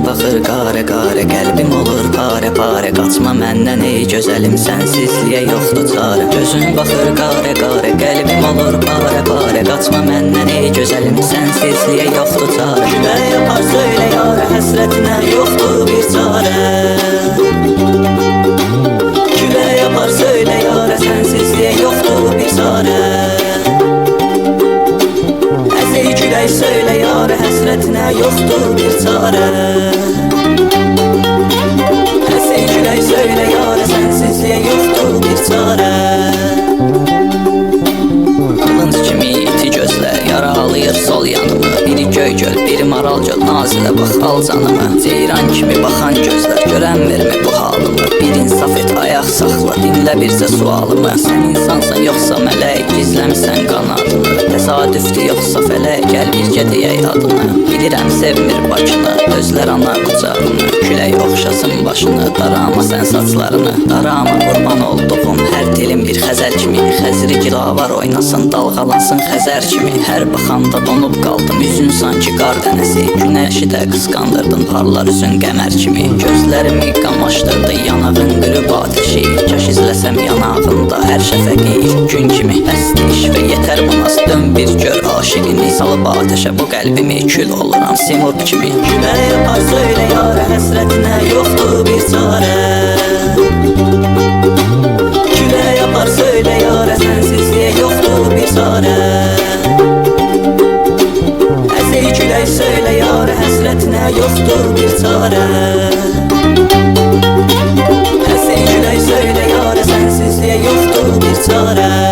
baxır qare qare, qəlbim olur pare pare. Qaçma məndən ey gözəlim, sənsizliyə yoxdur çarə. Gözün baxır qare qare, qəlbim olur pare pare. Qaçma məndən ey gözəlim, sənsizliyə yoxdur çarə. Külək yapar söylə yarə, həsrətinə yoxdur bir çarə. Külək yapar söylə yarə, sənsizliyə yoxdur bir çarə. Əzey külək söylə yarə, həsrətinə yoxdur bir çarə. Əzey külək söylə yarə, sənsizliyə yoxdur bir çarə. Qılınc kimi iti gözlər yaralayır sol yanımı. Biri göy göl, biri maral göl, nazilə bax al canımı. Ceyran kimi baxan gözlər görənmirmi bu halımı? Bir insaf et, ayaq saxla, dinlə bircə sualımı. Sən insansan yoxsa mələk, gizləmisən qanadını. Təsadüfdür yoxsa fələk, gəl birgə deyək adını. Bilirəm sevmir Bakını, özlər ana qucağını. Külək oxşasın başını, darama sən saçlarını. Darama qurban olduğum hər dilim bir xəzər kimi. Xəzri gilavar oynasın, dalğalansın xəzər kimi. Hər baxanda donub qaldım, üzün sanki qar dənəsi. Günəşi də qısqandırdın, parlar üzün qəmər kimi. Gözlərimi qamaşdırdı yanağın qürüb ateşi. Kaş izləsəm yanağında hər şəfəqi ilk gün kimi. Bəsdi iş və yetər bu naz, dön bir gör aşiqini. Salıb ateşə bu qəlbimi kül oluram simurg kimi. Külək yapar söylə yarə, həsrətinə yoxdur bir çarə. Külək yapar söylə yarə, sənsizliyə yoxdur bir çarə. Əzey külək söylə yarə, həsrətinə yoxdur bir çarə. Əzey külək söylə yarə, sənsizliyə yoxdur bir çarə.